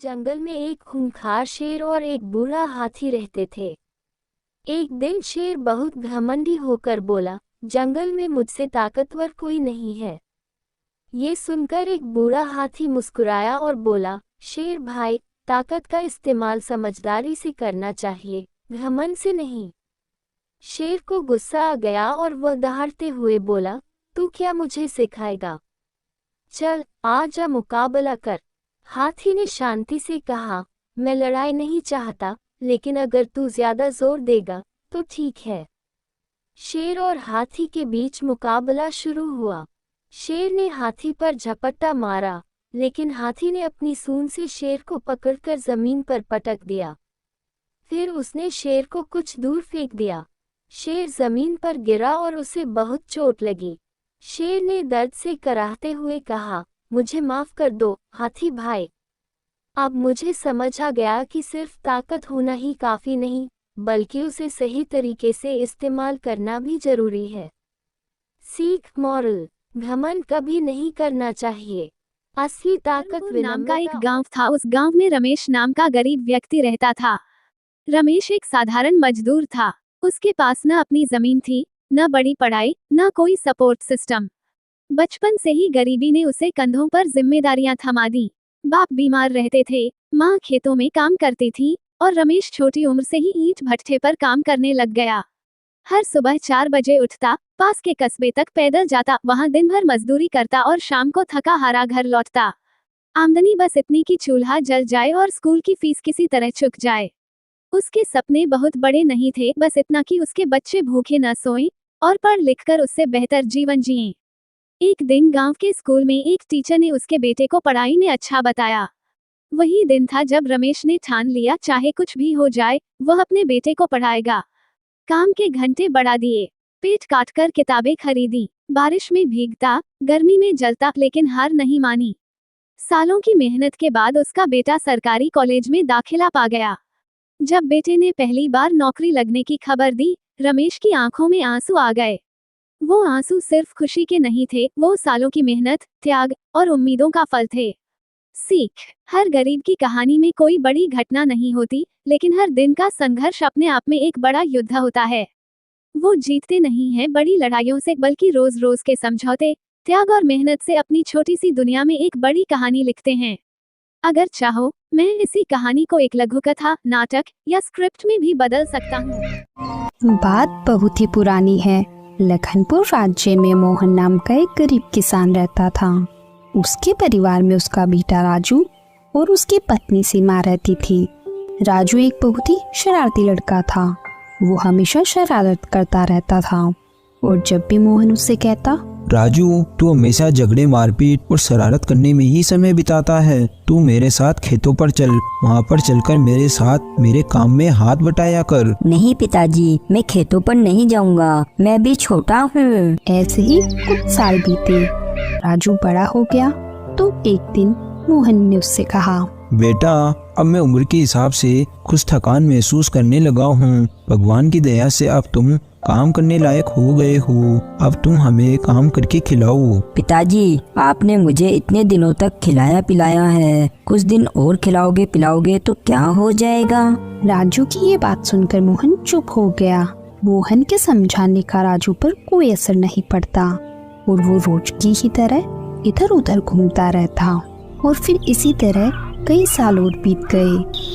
जंगल में एक खूंखार शेर और एक बूढ़ा हाथी रहते थे। एक दिन शेर बहुत घमंडी होकर बोला, जंगल में मुझसे ताकतवर कोई नहीं है। ये सुनकर एक बूढ़ा हाथी मुस्कुराया और बोला, शेर भाई, ताकत का इस्तेमाल समझदारी से करना चाहिए, घमंड से नहीं। शेर को गुस्सा आ गया और वह दहाड़ते हुए बोला, तू क्या मुझे सिखाएगा? चल, आजा मुकाबला कर। हाथी ने शांति से कहा, मैं लड़ाई नहीं चाहता, लेकिन अगर तू ज्यादा जोर देगा तो ठीक है। शेर और हाथी के बीच मुकाबला शुरू हुआ। शेर ने हाथी पर झपट्टा मारा, लेकिन हाथी ने अपनी सूंड से शेर को पकड़कर जमीन पर पटक दिया। फिर उसने शेर को कुछ दूर फेंक दिया। शेर जमीन पर गिरा और उसे बहुत चोट लगी। शेर ने दर्द से कराहते हुए कहा, मुझे माफ कर दो हाथी भाई। अब मुझे समझ आ गया कि सिर्फ ताकत होना ही काफी नहीं, बल्कि उसे सही तरीके से इस्तेमाल करना भी जरूरी है। सीख मॉरल, घमंड कभी नहीं करना चाहिए। असली ताकत नाम का एक गांव था। उस गांव में रमेश नाम का गरीब व्यक्ति रहता था। रमेश एक साधारण मजदूर था। उसके पास न अपनी जमीन थी, न बड़ी पढ़ाई, न कोई सपोर्ट सिस्टम। बचपन से ही गरीबी ने उसे कंधों पर जिम्मेदारियां थमा दी। बाप बीमार रहते थे, माँ खेतों में काम करती थी और रमेश छोटी उम्र से ही ईंट भट्ठे पर काम करने लग गया। हर सुबह 4 बजे उठता, पास के कस्बे तक पैदल जाता, वहां दिन भर मजदूरी करता और शाम को थका हारा घर लौटता। आमदनी बस इतनी कि चूल्हा जल जाए और स्कूल की फीस किसी तरह चुक जाए। उसके सपने बहुत बड़े नहीं थे, बस इतना कि उसके बच्चे भूखे न सोएं और पढ़ लिखकर उससे बेहतर जीवन जिएं। एक दिन गांव के स्कूल में एक टीचर ने उसके बेटे को पढ़ाई में अच्छा बताया। वही दिन था जब रमेश ने ठान लिया, चाहे कुछ भी हो जाए, वह अपने बेटे को पढ़ाएगा। काम के घंटे बढ़ा दिए, पेट काटकर किताबें खरीदी, बारिश में भीगता, गर्मी में जलता, लेकिन हार नहीं मानी। सालों की मेहनत के बाद उसका बेटा सरकारी कॉलेज में दाखिला पा गया। जब बेटे ने पहली बार नौकरी लगने की खबर दी, रमेश की आंखों में आंसू आ गए। वो आंसू सिर्फ खुशी के नहीं थे, वो सालों की मेहनत, त्याग और उम्मीदों का फल थे। सीख, हर गरीब की कहानी में कोई बड़ी घटना नहीं होती, लेकिन हर दिन का संघर्ष अपने आप में एक बड़ा युद्ध होता है। वो जीतते नहीं हैं बड़ी लड़ाइयों से, बल्कि रोज रोज के समझौते, त्याग और मेहनत से अपनी छोटी सी दुनिया में एक बड़ी कहानी लिखते हैं। अगर चाहो, मैं इसी कहानी को एक लघुकथा, नाटक या स्क्रिप्ट में भी बदल सकता हूँ। बात बहुत ही पुरानी है। लखनपुर राज्य में मोहन नाम का एक गरीब किसान रहता था। उसके परिवार में उसका बेटा राजू और उसकी पत्नी सीमा रहती थी। राजू एक बहुत ही शरारती लड़का था। वो हमेशा शरारत करता रहता था और जब भी मोहन उससे कहता, राजू, तू हमेशा झगड़े, मारपीट और शरारत करने में ही समय बिताता है। तू मेरे साथ खेतों पर चल, वहाँ पर चलकर मेरे साथ मेरे काम में हाथ बटाया कर। नहीं पिताजी, मैं खेतों पर नहीं जाऊँगा, मैं भी छोटा हूँ। ऐसे ही कुछ साल बीते। राजू बड़ा हो गया तो एक दिन मोहन ने उससे कहा, बेटा, अब मैं उम्र के हिसाब से कुछ थकान महसूस करने लगा हूँ। भगवान की दया से अब तुम काम करने लायक हो गए हो। अब तुम हमें काम करके खिलाओ। पिताजी, आपने मुझे इतने दिनों तक खिलाया पिलाया है, कुछ दिन और खिलाओगे पिलाओगे तो क्या हो जाएगा? राजू की ये बात सुनकर मोहन चुप हो गया। मोहन के समझाने का राजू पर कोई असर नहीं पड़ता और वो रोज की ही तरह इधर उधर घूमता रहता। और फिर इसी तरह कई साल और बीत गए।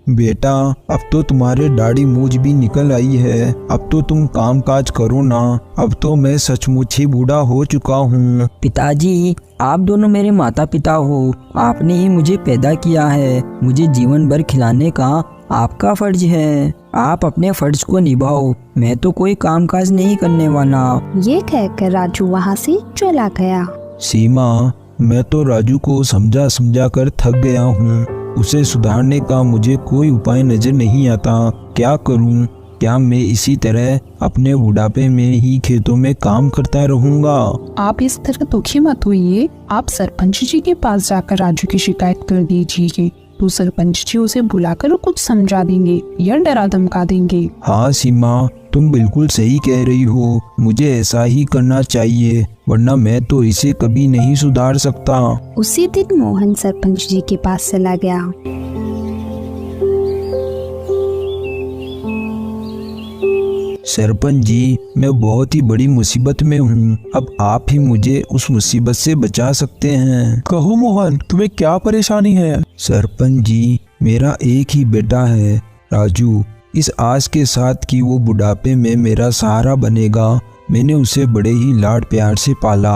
बेटा, अब तो तुम्हारे दाढ़ी मूछ भी निकल आई है। अब तो तुम काम काज करो ना। अब तो मैं सचमुच ही बूढ़ा हो चुका हूँ। पिताजी, आप दोनों मेरे माता पिता हो। आपने ही मुझे पैदा किया है। मुझे जीवन भर खिलाने का आपका फर्ज है। आप अपने फर्ज को निभाओ। मैं तो कोई काम काज नहीं करने वाला। ये कहकर राजू वहाँ से चला गया। सीमा, मैं तो राजू को समझा कर थक गया हूँ। उसे सुधारने का मुझे कोई उपाय नजर नहीं आता। क्या करूँ? क्या मैं इसी तरह अपने बुढ़ापे में ही खेतों में काम करता रहूँगा? आप इस तरह दुखी मत होइए। आप सरपंच जी के पास जाकर राजू की शिकायत कर दीजिए। तो सरपंच जी उसे बुलाकर कुछ समझा देंगे या डरा धमका देंगे। हाँ सीमा, तुम बिल्कुल सही कह रही हो, मुझे ऐसा ही करना चाहिए, वरना मैं तो इसे कभी नहीं सुधार सकता। उसी दिन मोहन सरपंच जी के पास चला गया। सरपंच जी, मैं बहुत ही बड़ी मुसीबत में हूँ, अब आप ही मुझे उस मुसीबत से बचा सकते हैं। कहो मोहन, तुम्हें क्या परेशानी है? सरपंच जी, मेरा एक ही बेटा है राजू, इस आस के साथ कि वो बुढ़ापे में मेरा सहारा बनेगा। मैंने उसे बड़े ही लाड प्यार से पाला।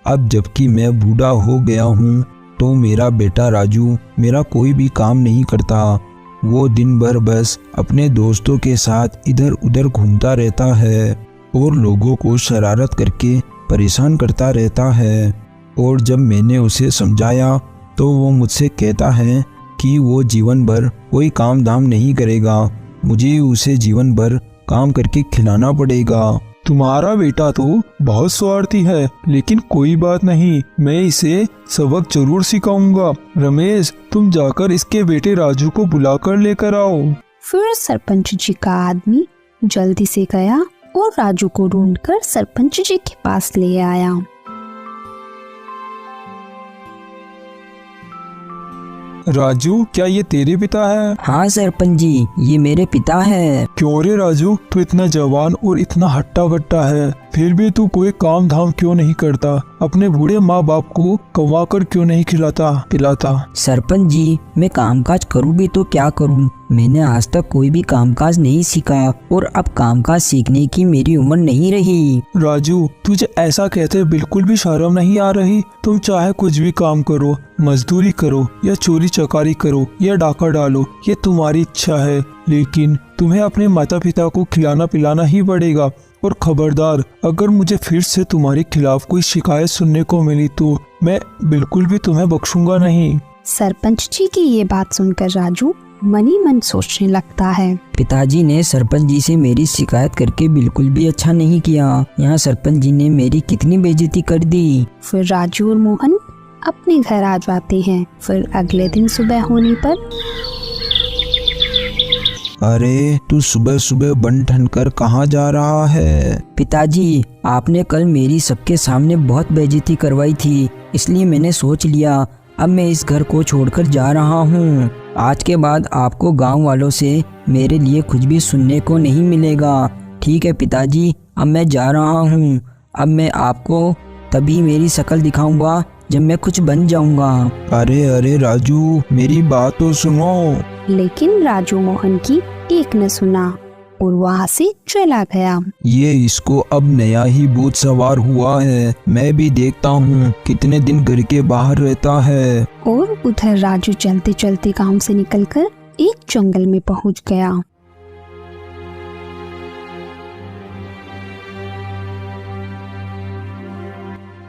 अब जबकि मैं बूढ़ा हो गया हूँ तो मेरा बेटा राजू मेरा कोई भी काम नहीं करता। वो दिन भर बस अपने दोस्तों के साथ इधर उधर घूमता रहता है और लोगों को शरारत करके परेशान करता रहता है। और जब मैंने उसे समझाया तो वो मुझसे कहता है कि वो जीवन भर कोई काम धाम नहीं करेगा, मुझे उसे जीवन भर काम करके खिलाना पड़ेगा। तुम्हारा बेटा तो बहुत स्वार्थी है, लेकिन कोई बात नहीं, मैं इसे सबक जरूर सिखाऊंगा। रमेश, तुम जाकर इसके बेटे राजू को बुलाकर लेकर आओ। फिर सरपंच जी का आदमी जल्दी से गया और राजू को ढूंढकर सरपंच जी के पास ले आया। राजू, क्या ये तेरे पिता है? हाँ सरपंच जी, ये मेरे पिता है। क्यों रे राजू, तू इतना जवान और इतना हट्टा कट्टा है, फिर भी तू कोई काम धाम क्यों नहीं करता? अपने बूढ़े माँ बाप को कमा कर क्यों नहीं खिलाता पिलाता? सरपंच जी, मैं कामकाज करूँ भी तो क्या करूँ? मैंने आज तक कोई भी कामकाज नहीं सीखा और अब कामकाज सीखने की मेरी उम्र नहीं रही। राजू, तुझे ऐसा कहते बिल्कुल भी शर्म नहीं आ रही? तुम चाहे कुछ भी काम करो, मजदूरी करो या चोरी चकारी करो या डाका डालो, ये तुम्हारी इच्छा है, लेकिन तुम्हें अपने माता पिता को खिलाना पिलाना ही पड़ेगा। और खबरदार, अगर मुझे फिर से तुम्हारे खिलाफ कोई शिकायत सुनने को मिली तो मैं बिल्कुल भी तुम्हें बख्शूंगा नहीं। सरपंच जी की ये बात सुनकर राजू मन ही मन सोचने लगता है। पिताजी ने सरपंच जी से मेरी शिकायत करके बिल्कुल भी अच्छा नहीं किया। यहाँ सरपंच जी ने मेरी कितनी बेइज्जती कर दी। फिर राजू और मोहन अपने घर आ जाते हैं। फिर अगले दिन सुबह होने पर अरे, तू सुबह सुबह बन ठन कर कहाँ जा रहा है? पिताजी, आपने कल मेरी सबके सामने बहुत बेइज्जती करवाई थी, इसलिए मैंने सोच लिया अब मैं इस घर को छोड़कर जा रहा हूँ। आज के बाद आपको गांव वालों से मेरे लिए कुछ भी सुनने को नहीं मिलेगा। ठीक है पिताजी, अब मैं जा रहा हूँ। अब मैं आपको तभी मेरी शक्ल दिखाऊंगा जब मैं कुछ बन जाऊंगा। अरे अरे राजू, मेरी बात तो सुनो। लेकिन राजू मोहन की एक न सुना और वहाँ से चला गया। ये इसको अब नया ही भूत सवार हुआ है, मैं भी देखता हूँ कितने दिन घर के बाहर रहता है। और उधर राजू चलते चलते गांव से निकलकर एक जंगल में पहुँच गया।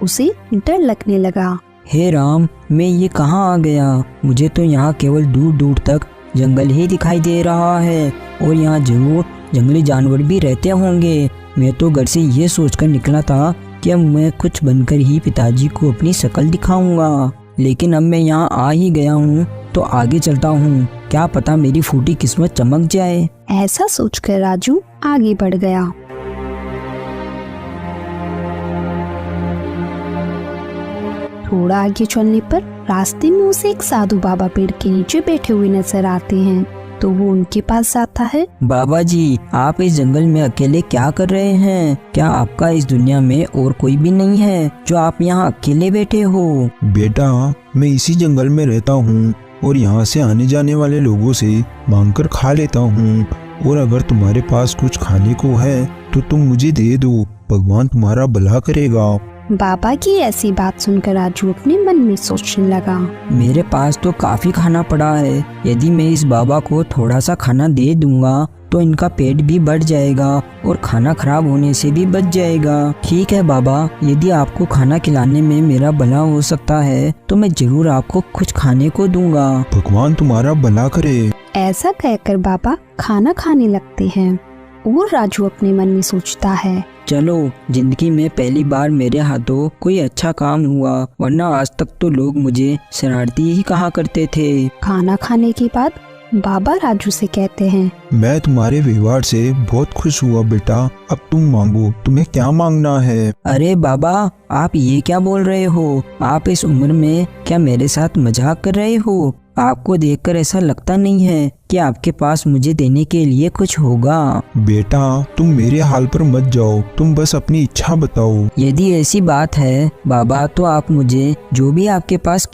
उसे डर लगने लगा। हे राम, मैं ये कहाँ आ गया? मुझे तो यहाँ केवल दूर दूर तक जंगल ही दिखाई दे रहा है और यहाँ जरूर जंगली जानवर भी रहते होंगे। मैं तो घर से ये सोचकर निकला था कि अब मैं कुछ बनकर ही पिताजी को अपनी शक्ल दिखाऊंगा, लेकिन अब मैं यहाँ आ ही गया हूँ तो आगे चलता हूँ, क्या पता मेरी फूटी किस्मत चमक जाए। ऐसा सोचकर राजू आगे बढ़ गया। थोड़ा आगे चलने पर रास्ते में उसे एक साधु बाबा पेड़ के नीचे बैठे हुए नजर आते हैं, तो वो उनके पास जाता है। बाबा जी, आप इस जंगल में अकेले क्या कर रहे हैं? क्या आपका इस दुनिया में और कोई भी नहीं है जो आप यहाँ अकेले बैठे हो? बेटा, मैं इसी जंगल में रहता हूँ और यहाँ से आने जाने वाले लोगों से मांगकर खा लेता हूँ, और अगर तुम्हारे पास कुछ खाने को है तो तुम मुझे दे दो, भगवान तुम्हारा भला करेगा। बाबा की ऐसी बात सुनकर राजू अपने मन में सोचने लगा। मेरे पास तो काफी खाना पड़ा है, यदि मैं इस बाबा को थोड़ा सा खाना दे दूंगा तो इनका पेट भी बढ़ जाएगा और खाना खराब होने से भी बच जाएगा। ठीक है बाबा, यदि आपको खाना खिलाने में मेरा भला हो सकता है तो मैं जरूर आपको कुछ खाने को दूंगा। भगवान तुम्हारा भला करे। ऐसा कहकर बाबा खाना खाने लगते हैं और राजू अपने मन में सोचता है, चलो, जिंदगी में पहली बार मेरे हाथों कोई अच्छा काम हुआ, वरना आज तक तो लोग मुझे शरारती ही कहा करते थे। खाना खाने के बाद बाबा राजू से कहते हैं, मैं तुम्हारे व्यवहार से बहुत खुश हुआ बेटा। अब तुम मांगो, तुम्हें क्या मांगना है? अरे बाबा, आप ये क्या बोल रहे हो? आप इस उम्र में क्या मेरे साथ मजाक कर रहे हो? आपको देखकर ऐसा लगता नहीं है कि आपके पास मुझे देने के लिए कुछ होगा। बेटा तुम मेरे हाल पर मत जाओ, तुम बस अपनी इच्छा बताओ। यदि ऐसी बात है बाबा, तो आप मुझे जो भी आपके पास